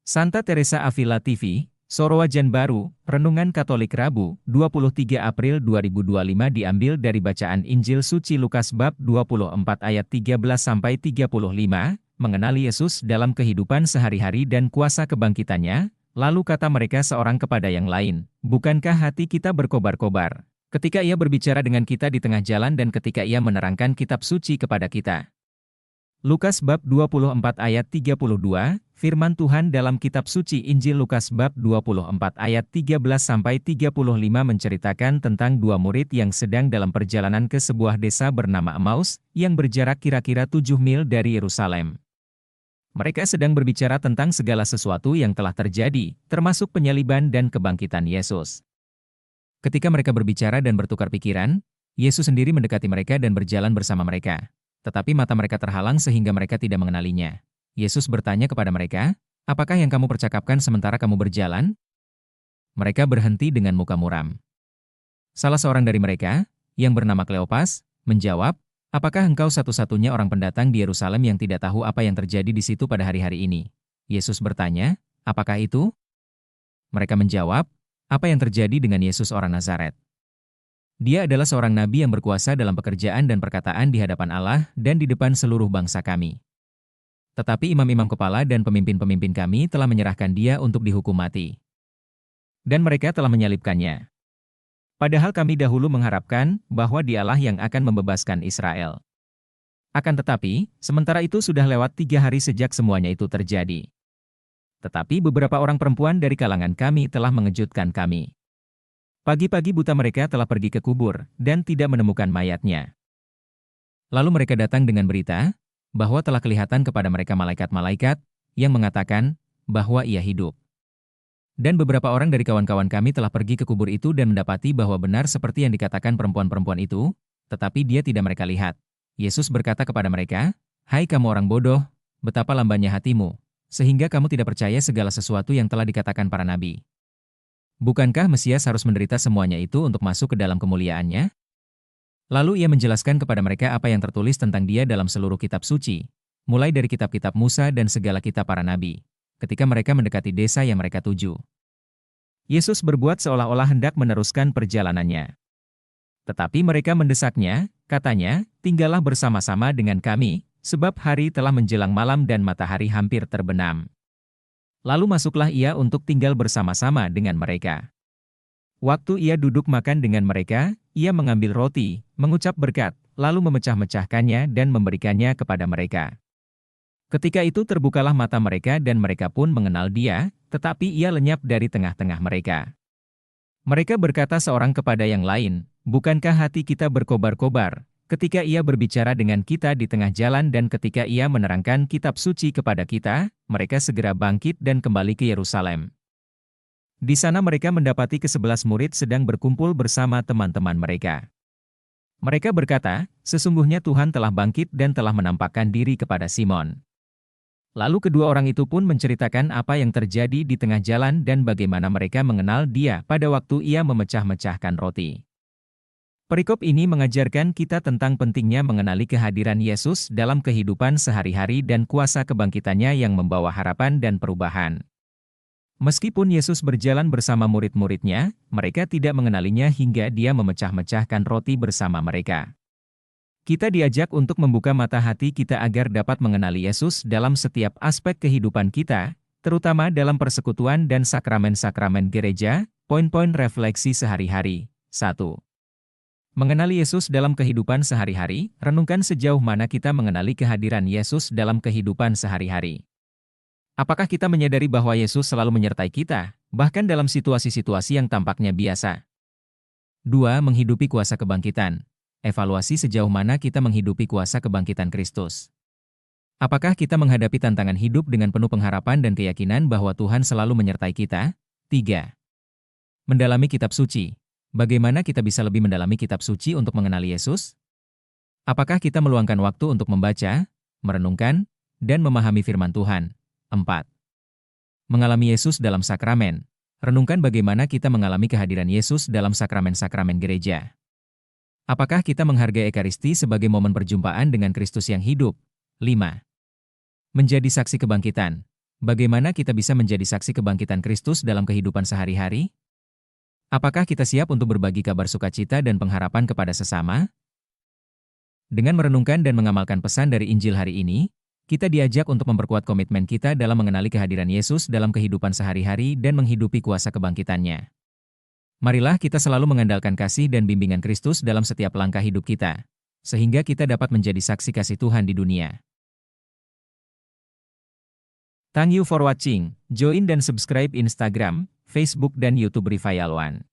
Santa Teresa Avila TV, Sorowajan Baru, Renungan Katolik Rabu, 23 April 2025 diambil dari bacaan Injil Suci Lukas bab 24 ayat 13-35, mengenali Yesus dalam kehidupan sehari-hari dan kuasa kebangkitannya, lalu kata mereka seorang kepada yang lain, "Bukankah hati kita berkobar-kobar ketika ia berbicara dengan kita di tengah jalan dan ketika ia menerangkan kitab suci kepada kita?" Lukas bab 24 ayat 32, firman Tuhan dalam kitab suci Injil Lukas bab 24 ayat 13-35 menceritakan tentang dua murid yang sedang dalam perjalanan ke sebuah desa bernama Emmaus, yang berjarak kira-kira 7 mil dari Yerusalem. Mereka sedang berbicara tentang segala sesuatu yang telah terjadi, termasuk penyaliban dan kebangkitan Yesus. Ketika mereka berbicara dan bertukar pikiran, Yesus sendiri mendekati mereka dan berjalan bersama mereka. Tetapi mata mereka terhalang sehingga mereka tidak mengenalinya. Yesus bertanya kepada mereka, "Apakah yang kamu percakapkan sementara kamu berjalan?" Mereka berhenti dengan muka muram. Salah seorang dari mereka, yang bernama Kleopas, menjawab, "Apakah engkau satu-satunya orang pendatang di Yerusalem yang tidak tahu apa yang terjadi di situ pada hari-hari ini?" Yesus bertanya, "Apakah itu?" Mereka menjawab, "Apa yang terjadi dengan Yesus orang Nazaret? Dia adalah seorang nabi yang berkuasa dalam pekerjaan dan perkataan di hadapan Allah dan di depan seluruh bangsa kami. Tetapi imam-imam kepala dan pemimpin-pemimpin kami telah menyerahkan dia untuk dihukum mati. Dan mereka telah menyalibkannya. Padahal kami dahulu mengharapkan bahwa dialah yang akan membebaskan Israel. Akan tetapi, sementara itu sudah lewat 3 hari sejak semuanya itu terjadi. Tetapi beberapa orang perempuan dari kalangan kami telah mengejutkan kami. Pagi-pagi buta mereka telah pergi ke kubur, dan tidak menemukan mayatnya. Lalu mereka datang dengan berita, bahwa telah kelihatan kepada mereka malaikat-malaikat, yang mengatakan, bahwa ia hidup. Dan beberapa orang dari kawan-kawan kami telah pergi ke kubur itu dan mendapati bahwa benar seperti yang dikatakan perempuan-perempuan itu, tetapi dia tidak mereka lihat. Yesus berkata kepada mereka, "Hai kamu orang bodoh, betapa lambannya hatimu, sehingga kamu tidak percaya segala sesuatu yang telah dikatakan para nabi. Bukankah Mesias harus menderita semuanya itu untuk masuk ke dalam kemuliaannya?" Lalu ia menjelaskan kepada mereka apa yang tertulis tentang dia dalam seluruh kitab suci, mulai dari kitab-kitab Musa dan segala kitab para nabi, ketika mereka mendekati desa yang mereka tuju. Yesus berbuat seolah-olah hendak meneruskan perjalanannya. Tetapi mereka mendesaknya, katanya, "Tinggallah bersama-sama dengan kami, sebab hari telah menjelang malam dan matahari hampir terbenam." Lalu masuklah ia untuk tinggal bersama-sama dengan mereka. Waktu ia duduk makan dengan mereka, ia mengambil roti, mengucap berkat, lalu memecah-mecahkannya dan memberikannya kepada mereka. Ketika itu terbukalah mata mereka dan mereka pun mengenal dia, tetapi ia lenyap dari tengah-tengah mereka. Mereka berkata seorang kepada yang lain, "Bukankah hati kita berkobar-kobar ketika ia berbicara dengan kita di tengah jalan dan ketika ia menerangkan kitab suci kepada kita?" Mereka segera bangkit dan kembali ke Yerusalem. Di sana mereka mendapati ke-11 murid sedang berkumpul bersama teman-teman mereka. Mereka berkata, "Sesungguhnya Tuhan telah bangkit dan telah menampakkan diri kepada Simon." Lalu kedua orang itu pun menceritakan apa yang terjadi di tengah jalan dan bagaimana mereka mengenal dia pada waktu ia memecah-mecahkan roti. Perikop ini mengajarkan kita tentang pentingnya mengenali kehadiran Yesus dalam kehidupan sehari-hari dan kuasa kebangkitannya yang membawa harapan dan perubahan. Meskipun Yesus berjalan bersama murid-muridnya, mereka tidak mengenalinya hingga dia memecah-mecahkan roti bersama mereka. Kita diajak untuk membuka mata hati kita agar dapat mengenali Yesus dalam setiap aspek kehidupan kita, terutama dalam persekutuan dan sakramen-sakramen gereja. Poin-poin refleksi sehari-hari. 1. Mengenali Yesus dalam kehidupan sehari-hari, renungkan sejauh mana kita mengenali kehadiran Yesus dalam kehidupan sehari-hari. Apakah kita menyadari bahwa Yesus selalu menyertai kita, bahkan dalam situasi-situasi yang tampaknya biasa? 2. Menghidupi kuasa kebangkitan. Evaluasi sejauh mana kita menghidupi kuasa kebangkitan Kristus. Apakah kita menghadapi tantangan hidup dengan penuh pengharapan dan keyakinan bahwa Tuhan selalu menyertai kita? 3. Mendalami kitab suci. Bagaimana kita bisa lebih mendalami kitab suci untuk mengenali Yesus? Apakah kita meluangkan waktu untuk membaca, merenungkan, dan memahami firman Tuhan? 4. Mengalami Yesus dalam sakramen. Renungkan bagaimana kita mengalami kehadiran Yesus dalam sakramen-sakramen gereja. Apakah kita menghargai Ekaristi sebagai momen perjumpaan dengan Kristus yang hidup? 5. Menjadi saksi kebangkitan. Bagaimana kita bisa menjadi saksi kebangkitan Kristus dalam kehidupan sehari-hari? Apakah kita siap untuk berbagi kabar sukacita dan pengharapan kepada sesama? Dengan merenungkan dan mengamalkan pesan dari Injil hari ini, kita diajak untuk memperkuat komitmen kita dalam mengenali kehadiran Yesus dalam kehidupan sehari-hari dan menghidupi kuasa kebangkitannya. Marilah kita selalu mengandalkan kasih dan bimbingan Kristus dalam setiap langkah hidup kita, sehingga kita dapat menjadi saksi kasih Tuhan di dunia. Thank you for watching. Join dan subscribe Instagram, Facebook dan YouTube Revival One.